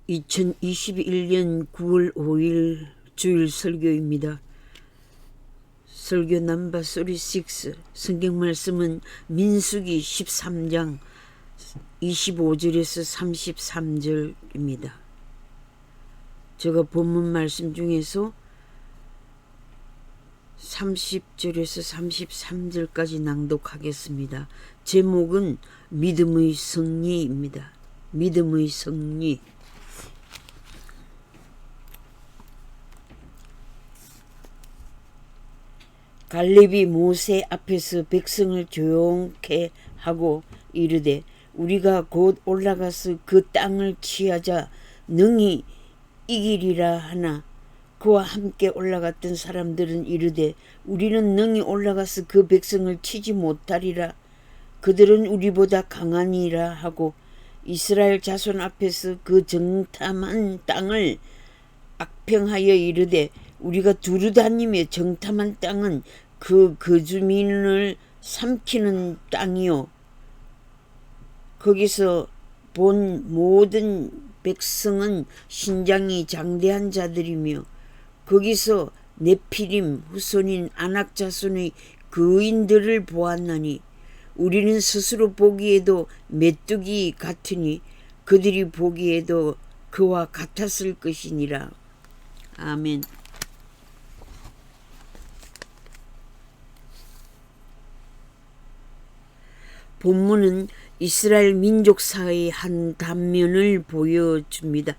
2021년 9월 5일 주일 설교입니다. 설교 넘버 36 성경 말씀은 민수기 13장 25절에서 33절입니다. 제가 본문 말씀 중에서 30절에서 33절까지 낭독하겠습니다. 제목은 믿음의 승리입니다. 믿음의 승리. 갈렙이 모세 앞에서 백성을 조용케 하고 이르되 우리가 곧 올라가서 그 땅을 취하자 능히 이기리라 하나 그와 함께 올라갔던 사람들은 이르되 우리는 능히 올라가서 그 백성을 치지 못하리라. 그들은 우리보다 강하니라 하고 이스라엘 자손 앞에서 그 정탐한 땅을 악평하여 이르되 우리가 두루 다니며 정탐한 땅은 그 거주민을 삼키는 땅이요 거기서 본 모든 백성은 신장이 장대한 자들이며 거기서 네피림 후손인 아낙 자손의 거인들을 보았나니 우리는 스스로 보기에도 메뚜기 같으니 그들이 보기에도 그와 같았을 것이니라. 아멘. 본문은 이스라엘 민족사의 한 단면을 보여줍니다.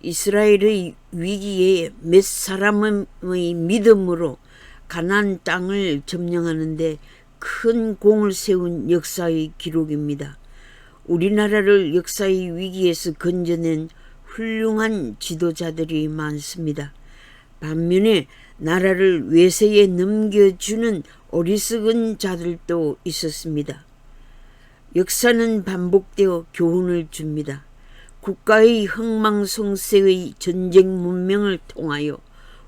이스라엘의 위기에 몇 사람의 믿음으로 가나안 땅을 점령하는데 큰 공을 세운 역사의 기록입니다. 우리나라를 역사의 위기에서 건져낸 훌륭한 지도자들이 많습니다. 반면에 나라를 외세에 넘겨주는 어리석은 자들도 있었습니다. 역사는 반복되어 교훈을 줍니다. 국가의 흥망성쇠의 전쟁 문명을 통하여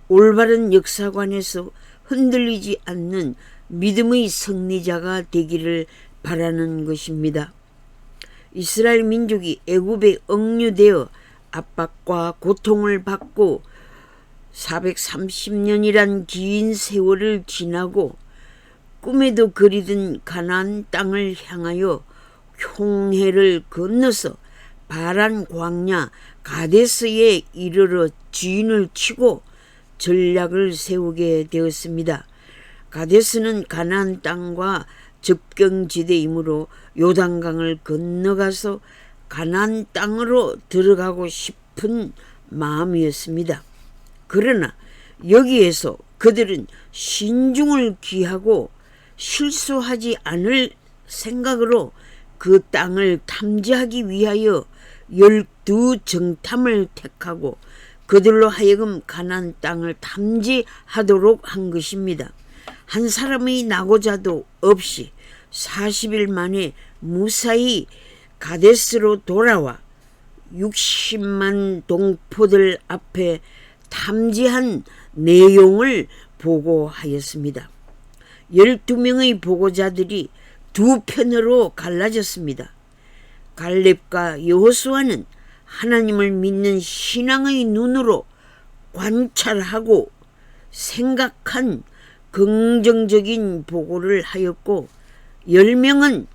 올바른 역사관에서 흔들리지 않는 믿음의 승리자가 되기를 바라는 것입니다. 이스라엘 민족이 애굽에 억류되어 압박과 고통을 받고 430년이란 긴 세월을 지나고 꿈에도 그리던 가나안 땅을 향하여 홍해를 건너서 바란 광야 가데스에 이르러 진을 치고 전략을 세우게 되었습니다. 가데스는 가나안 땅과 접경지대이므로 요단강을 건너가서 가나안 땅으로 들어가고 싶은 마음이었습니다. 그러나 여기에서 그들은 신중을 기하고 실수하지 않을 생각으로 그 땅을 탐지하기 위하여 12 정탐을 택하고 그들로 하여금 가나안 땅을 탐지하도록 한 것입니다. 한 사람의 낙오자도 없이 40일 만에 무사히 가데스로 돌아와 60만 동포들 앞에 탐지한 내용을 보고하였습니다. 12명의 보고자들이 두 편으로 갈라졌습니다. 갈렙과 여호수아는 하나님을 믿는 신앙의 눈으로 관찰하고 생각한 긍정적인 보고를 하였고 10명은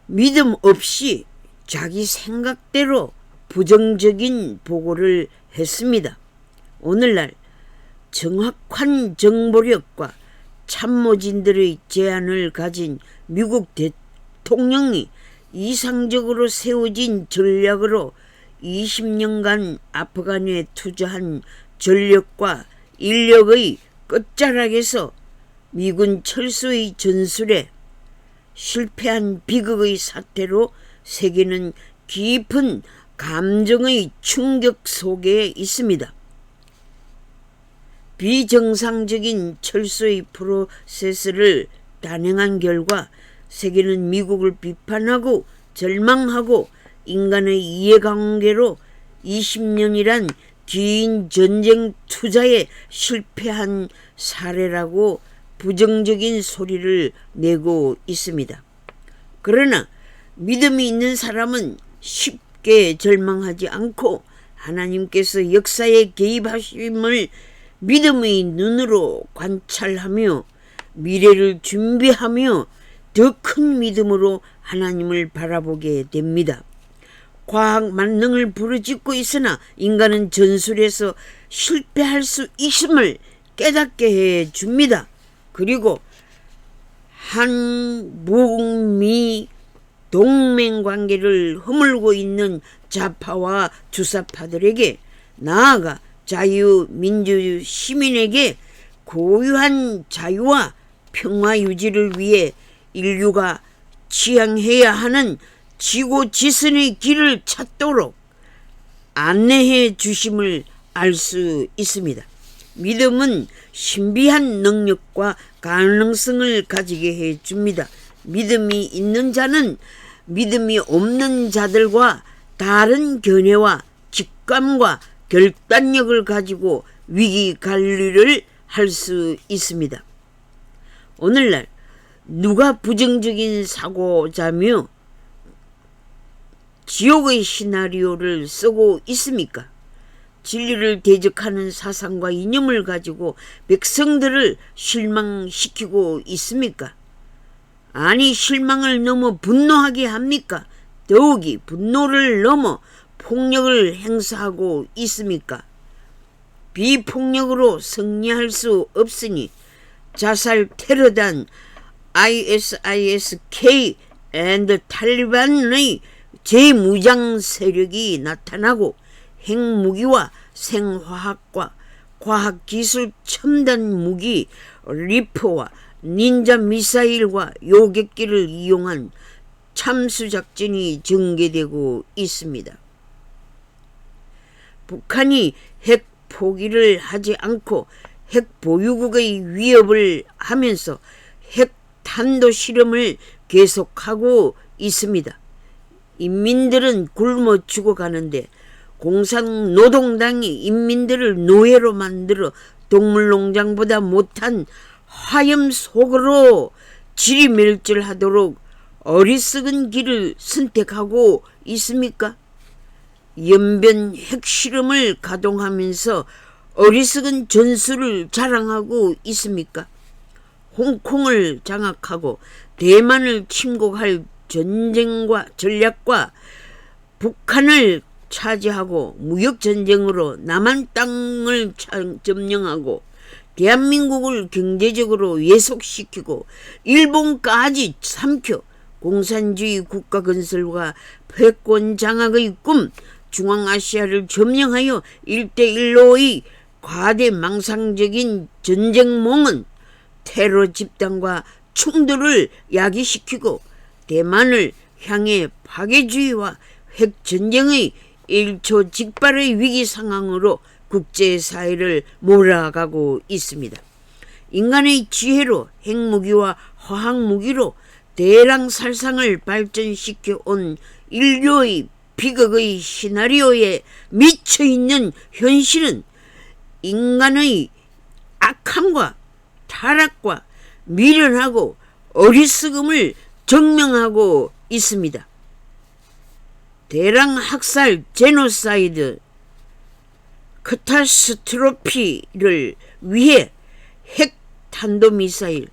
믿음 없이 자기 생각대로 부정적인 보고를 했습니다. 오늘날 정확한 정보력과 참모진들의 제안을 가진 미국 대통령이 이상적으로 세워진 전략으로 20년간 아프간에 투자한 전력과 인력의 끝자락에서 미군 철수의 전술에 실패한 비극의 사태로 세계는 깊은 감정의 충격 속에 있습니다. 비정상적인 철수의 프로세스를 단행한 결과 세계는 미국을 비판하고 절망하고 인간의 이해관계로 20년이란 긴 전쟁 투자에 실패한 사례라고 부정적인 소리를 내고 있습니다. 그러나 믿음이 있는 사람은 쉽게 절망하지 않고 하나님께서 역사에 개입하심을 믿음의 눈으로 관찰하며 미래를 준비하며 더 큰 믿음으로 하나님을 바라보게 됩니다. 과학 만능을 부르짖고 있으나 인간은 전술에서 실패할 수 있음을 깨닫게 해 줍니다. 그리고 한북미 동맹관계를 허물고 있는 좌파와 주사파들에게, 나아가 자유민주 시민에게 고유한 자유와 평화 유지를 위해 인류가 지향해야 하는 지고지선의 길을 찾도록 안내해 주심을 알 수 있습니다. 믿음은 신비한 능력과 가능성을 가지게 해 줍니다. 믿음이 있는 자는 믿음이 없는 자들과 다른 견해와 직감과 결단력을 가지고 위기 관리를 할 수 있습니다. 오늘날 누가 부정적인 사고자며 지옥의 시나리오를 쓰고 있습니까? 진리를 대적하는 사상과 이념을 가지고 백성들을 실망시키고 있습니까? 아니, 실망을 넘어 분노하게 합니까? 더욱이 분노를 넘어 폭력을 행사하고 있습니까? 비폭력으로 승리할 수 없으니 자살 테러단 ISIS-K and 탈리반의 재무장 세력이 나타나고 핵무기와 생화학과 과학기술 첨단 무기 리프와 닌자 미사일과 요격기를 이용한 참수작전이 전개되고 있습니다. 북한이 핵 포기를 하지 않고 핵 보유국의 위협을 하면서 핵 탄도 실험을 계속하고 있습니다. 인민들은 굶어 죽어가는데 공산노동당이 인민들을 노예로 만들어 동물농장보다 못한 화염 속으로 지리멸절하도록 어리석은 길을 선택하고 있습니까? 연변 핵실험을 가동하면서 어리석은 전술을 자랑하고 있습니까? 홍콩을 장악하고 대만을 침공할 전쟁과 전략과 북한을 차지하고 무역전쟁으로 남한 땅을 점령하고 대한민국을 경제적으로 왜속시키고 일본까지 삼켜 공산주의 국가 건설과 패권 장악의 꿈, 중앙아시아를 점령하여 1대1로의 과대망상적인 전쟁몽은 테러 집단과 충돌을 야기시키고 대만을 향해 파괴주의와 핵전쟁의 일초직발의 위기 상황으로 국제사회를 몰아가고 있습니다. 인간의 지혜로 핵무기와 화학무기로 대량살상을 발전시켜 온 인류의 비극의 시나리오에 미쳐있는 현실은 인간의 악함과 타락과 미련하고 어리석음을 증명하고 있습니다. 대량 학살 제노사이드 카타스트로피를 위해 핵 탄도미사일,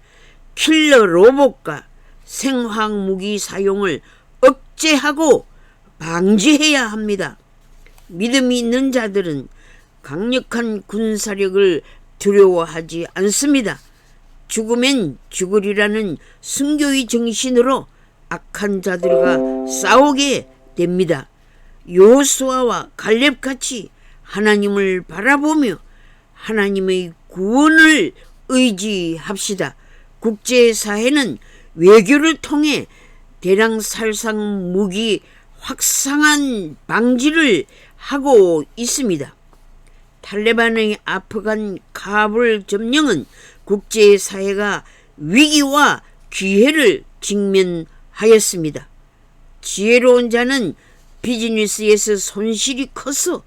킬러 로봇과 생화학무기 사용을 억제하고 방지해야 합니다. 믿음이 있는 자들은 강력한 군사력을 두려워하지 않습니다. 죽으면 죽으리라는 순교의 정신으로 악한 자들과 싸우게 됩니다. 여호수아와 갈렙같이 하나님을 바라보며 하나님의 구원을 의지합시다. 국제사회는 외교를 통해 대량살상 무기 확산한 방지를 하고 있습니다. 탈레반의 아프간 카불 점령은 국제사회가 위기와 기회를 직면하였습니다. 지혜로운 자는 비즈니스에서 손실이 커서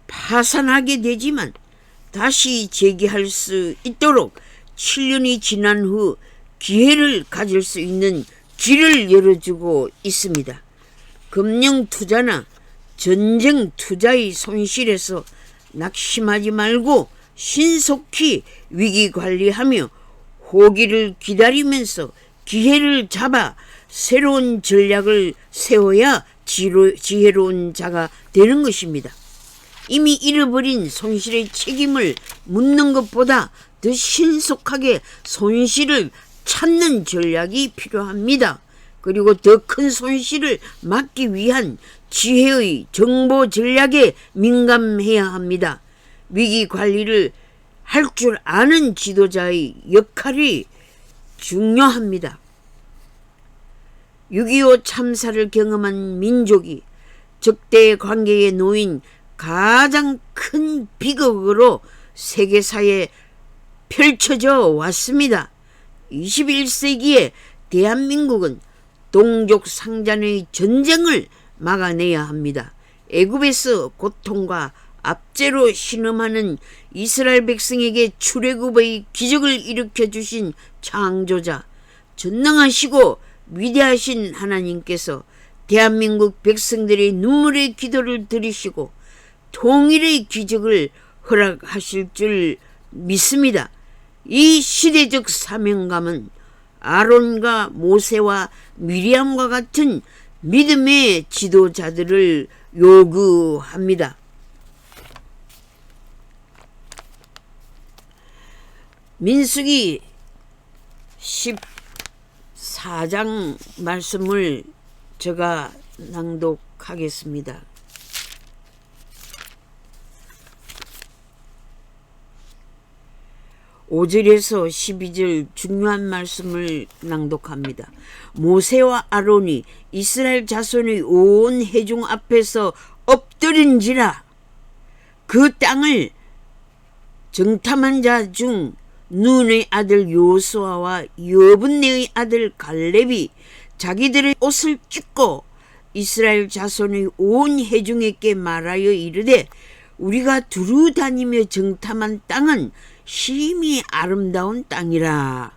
파산하게 되지만 다시 재기할 수 있도록 7년이 지난 후 기회를 가질 수 있는 길을 열어주고 있습니다. 금융 투자나 전쟁 투자의 손실에서 낙심하지 말고 신속히 위기 관리하며 호기를 기다리면서 기회를 잡아 새로운 전략을 세워야 지혜로운 자가 되는 것입니다. 이미 잃어버린 손실의 책임을 묻는 것보다 더 신속하게 손실을 찾는 전략이 필요합니다. 그리고 더 큰 손실을 막기 위한 지혜의 정보 전략에 민감해야 합니다. 위기 관리를 할 줄 아는 지도자의 역할이 중요합니다. 6.25 참사를 경험한 민족이 적대 관계에 놓인 가장 큰 비극으로 세계사에 펼쳐져 왔습니다. 21세기에 대한민국은 동족 상잔의 전쟁을 막아내야 합니다. 애굽에서 고통과 압제로 신음하는 이스라엘 백성에게 출애굽의 기적을 일으켜 주신 창조자, 전능하시고 위대하신 하나님께서 대한민국 백성들의 눈물의 기도를 들으시고 통일의 기적을 허락하실 줄 믿습니다. 이 시대적 사명감은 아론과 모세와 미리암과 같은 믿음의 지도자들을 요구합니다. 민수기 14장 말씀을 제가 낭독하겠습니다. 5절에서 12절 중요한 말씀을 낭독합니다. 모세와 아론이 이스라엘 자손의 온 회중 앞에서 엎드린지라 그 땅을 정탐한 자 중 눈의 아들 요수아와 여분네의 아들 갈렙이 자기들의 옷을 찢고 이스라엘 자손의 온 회중에게 말하여 이르되 우리가 두루 다니며 정탐한 땅은 심히 아름다운 땅이라.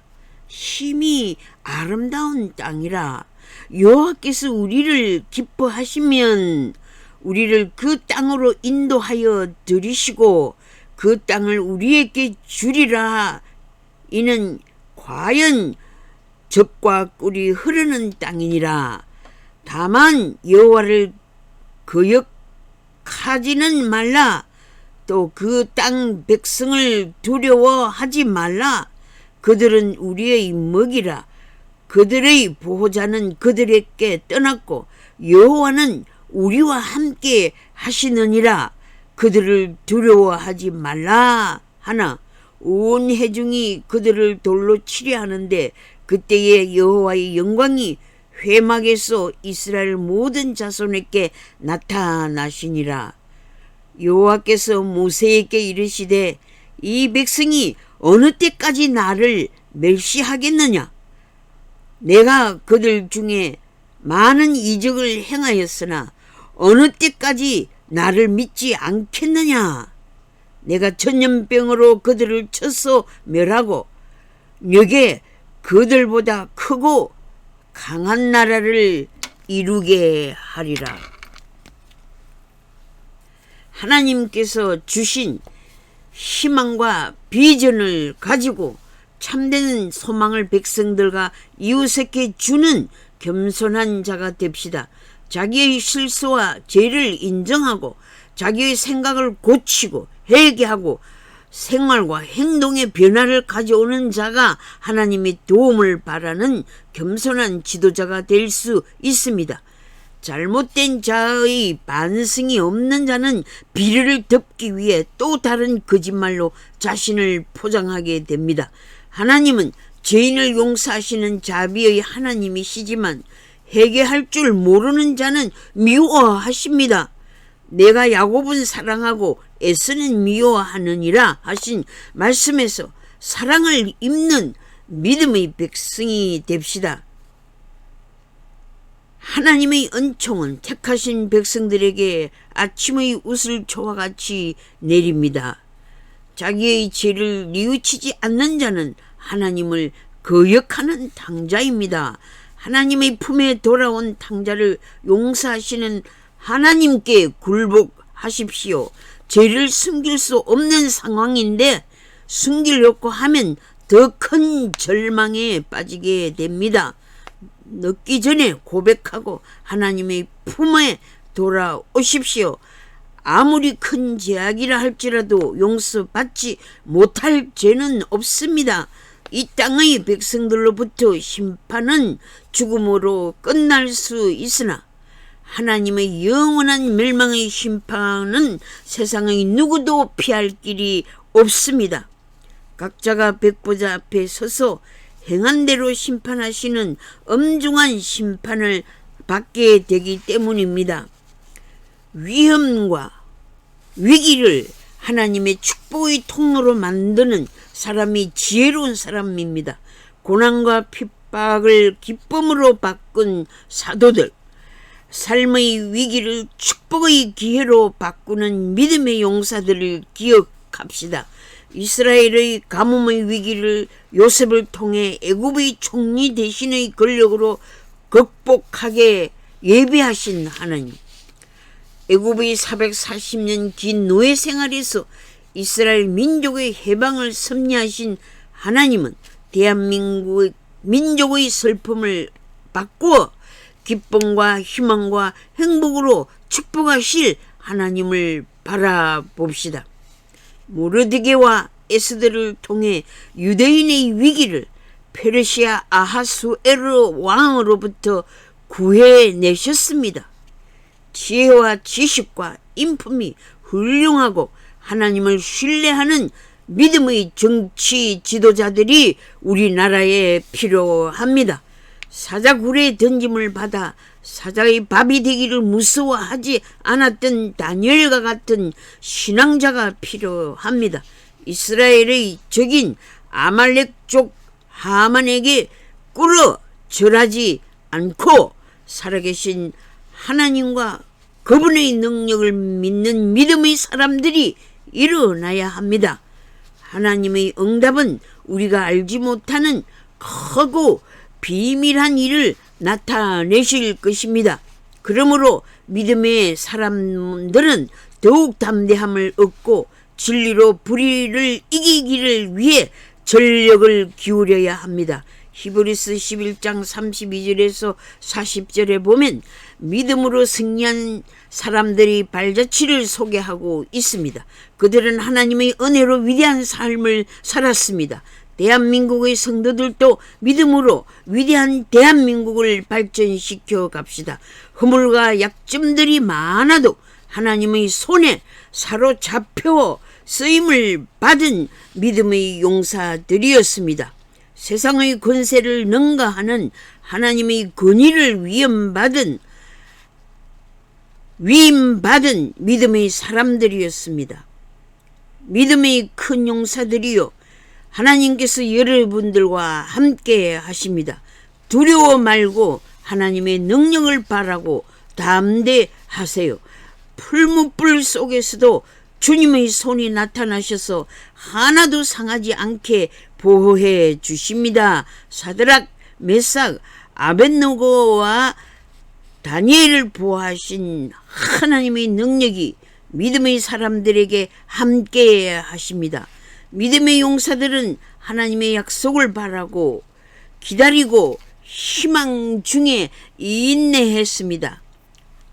심히 아름다운 땅이라. 여호와께서 우리를 기뻐하시면 우리를 그 땅으로 인도하여 들이시고 그 땅을 우리에게 주리라. 이는 과연 젖과 꿀이 흐르는 땅이니라. 다만 여호와를 거역하지는 말라. 또 그 땅 백성을 두려워하지 말라. 그들은 우리의 먹이라. 그들의 보호자는 그들에게 떠났고 여호와는 우리와 함께 하시느니라. 그들을 두려워하지 말라 하나 온 회중이 그들을 돌로 치려 하는데 그때에 여호와의 영광이 회막에서 이스라엘 모든 자손에게 나타나시니라. 여호와께서 모세에게 이르시되 이 백성이 어느 때까지 나를 멸시하겠느냐. 내가 그들 중에 많은 이적을 행하였으나 어느 때까지 나를 믿지 않겠느냐. 내가 전염병으로 그들을 쳐서 멸하고 내게 그들보다 크고 강한 나라를 이루게 하리라. 하나님께서 주신 희망과 비전을 가지고 참된 소망을 백성들과 이웃에게 주는 겸손한 자가 됩시다. 자기의 실수와 죄를 인정하고 자기의 생각을 고치고 회개하고 생활과 행동의 변화를 가져오는 자가 하나님의 도움을 바라는 겸손한 지도자가 될 수 있습니다. 잘못된 자의 반성이 없는 자는 비리를 덮기 위해 또 다른 거짓말로 자신을 포장하게 됩니다. 하나님은 죄인을 용서하시는 자비의 하나님이시지만 회개할 줄 모르는 자는 미워하십니다. 내가 야곱은 사랑하고 에서는 미워하느니라 하신 말씀에서 사랑을 입는 믿음의 백성이 됩시다. 하나님의 은총은 택하신 백성들에게 아침의 웃을초와 같이 내립니다. 자기의 죄를 뉘우치지 않는 자는 하나님을 거역하는 당자입니다. 하나님의 품에 돌아온 탕자를 용서하시는 하나님께 굴복하십시오. 죄를 숨길 수 없는 상황인데 숨기려고 하면 더 큰 절망에 빠지게 됩니다. 늦기 전에 고백하고 하나님의 품에 돌아오십시오. 아무리 큰 죄악이라 할지라도 용서받지 못할 죄는 없습니다. 이 땅의 백성들로부터 심판은 죽음으로 끝날 수 있으나 하나님의 영원한 멸망의 심판은 세상의 누구도 피할 길이 없습니다. 각자가 백보자 앞에 서서 행한 대로 심판하시는 엄중한 심판을 받게 되기 때문입니다. 위험과 위기를 하나님의 축복의 통로로 만드는 사람이 지혜로운 사람입니다. 고난과 핍박을 기쁨으로 바꾼 사도들, 삶의 위기를 축복의 기회로 바꾸는 믿음의 용사들을 기억합시다. 이스라엘의 가뭄의 위기를 요셉을 통해 애굽의 총리 대신의 권력으로 극복하게 예비하신 하나님. 애굽의 440년 긴 노예 생활에서 이스라엘 민족의 해방을 섭리하신 하나님은 대한민국의 민족의 슬픔을 바꾸어 기쁨과 희망과 행복으로 축복하실 하나님을 바라봅시다. 모르드게와 에스더를 통해 유대인의 위기를 페르시아 아하수에르 왕으로부터 구해내셨습니다. 지혜와 지식과 인품이 훌륭하고 하나님을 신뢰하는 믿음의 정치 지도자들이 우리나라에 필요합니다. 사자굴에 던짐을 받아 사자의 밥이 되기를 무서워하지 않았던 다니엘과 같은 신앙자가 필요합니다. 이스라엘의 적인 아말렉족 하만에게 꿇어 절하지 않고 살아계신 하나님과 그분의 능력을 믿는 믿음의 사람들이 일어나야 합니다. 하나님의 응답은 우리가 알지 못하는 크고 비밀한 일을 나타내실 것입니다. 그러므로 믿음의 사람들은 더욱 담대함을 얻고 진리로 불의를 이기기를 위해 전력을 기울여야 합니다. 히브리서 11장 32절에서 40절에 보면 믿음으로 승리한 사람들이 발자취를 소개하고 있습니다. 그들은 하나님의 은혜로 위대한 삶을 살았습니다. 대한민국의 성도들도 믿음으로 위대한 대한민국을 발전시켜 갑시다. 허물과 약점들이 많아도 하나님의 손에 사로잡혀 쓰임을 받은 믿음의 용사들이었습니다. 세상의 권세를 능가하는 하나님의 권위를 위임받은 믿음의 사람들이었습니다. 믿음의 큰 용사들이요, 하나님께서 여러분들과 함께 하십니다. 두려워 말고 하나님의 능력을 바라고 담대하세요. 풀무불 속에서도 주님의 손이 나타나셔서 하나도 상하지 않게 보호해 주십니다. 사드락, 메삭, 아벳느고와 다니엘을 보호하신 하나님의 능력이 믿음의 사람들에게 함께 하십니다. 믿음의 용사들은 하나님의 약속을 바라고 기다리고 희망 중에 인내했습니다.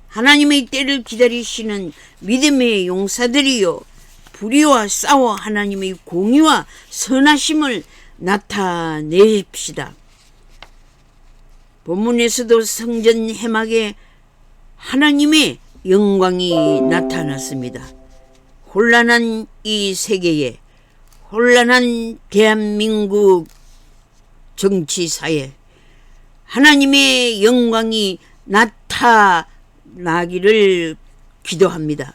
하나님의 때를 기다리시는 믿음의 용사들이요, 불의와 싸워 하나님의 공의와 선하심을 나타내십시다. 본문에서도 성전 해막에 하나님의 영광이 나타났습니다. 혼란한 이 세계에, 혼란한 대한민국 정치사에 하나님의 영광이 나타나기를 기도합니다.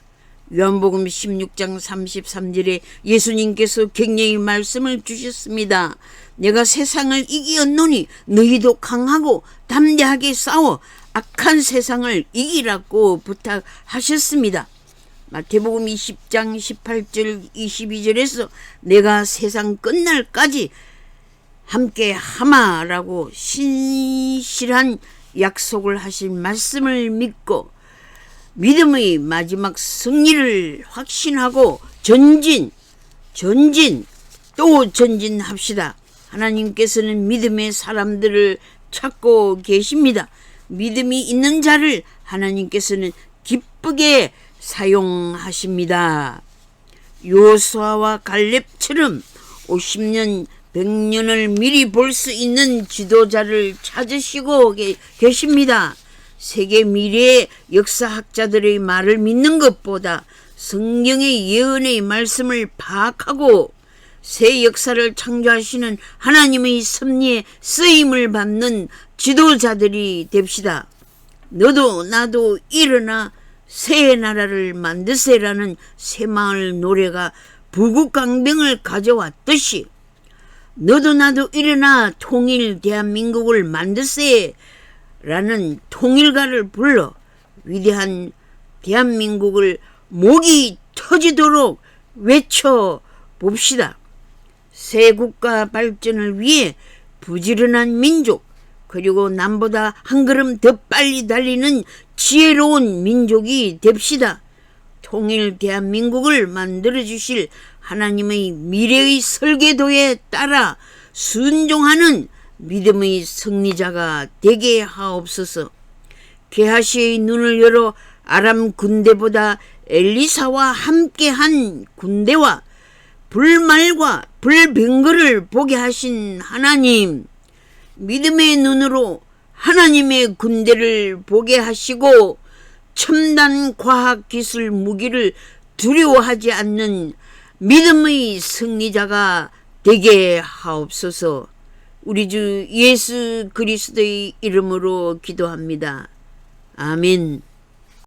요한복음 16장 33절에 예수님께서 격려의 말씀을 주셨습니다. 내가 세상을 이기었노니 너희도 강하고 담대하게 싸워 악한 세상을 이기라고 부탁하셨습니다. 마태복음 20장 18절 22절에서 내가 세상 끝날까지 함께 하마라고 신실한 약속을 하신 말씀을 믿고 믿음의 마지막 승리를 확신하고 전진 또 전진합시다. 하나님께서는 믿음의 사람들을 찾고 계십니다. 믿음이 있는 자를 하나님께서는 기쁘게 사용하십니다. 요수아와 갈렙처럼 50년 100년을 미리 볼 수 있는 지도자를 찾으시고 계십니다. 세계 미래의 역사학자들의 말을 믿는 것보다 성경의 예언의 말씀을 파악하고 새 역사를 창조하시는 하나님의 섭리에 쓰임을 받는 지도자들이 됩시다. 너도 나도 일어나 새 나라를 만드세라는 새마을 노래가 부국강병을 가져왔듯이 너도 나도 일어나 통일 대한민국을 만드세라는 통일가를 불러 위대한 대한민국을 목이 터지도록 외쳐봅시다. 새 국가 발전을 위해 부지런한 민족, 그리고 남보다 한 걸음 더 빨리 달리는 지혜로운 민족이 됩시다. 통일 대한민국을 만들어주실 하나님의 미래의 설계도에 따라 순종하는 믿음의 승리자가 되게 하옵소서. 게하시의 눈을 열어 아람 군대보다 엘리사와 함께한 군대와 불말과 불병거를 보게 하신 하나님, 믿음의 눈으로 하나님의 군대를 보게 하시고 첨단 과학기술 무기를 두려워하지 않는 믿음의 승리자가 되게 하옵소서. 우리 주 예수 그리스도의 이름으로 기도합니다. 아멘.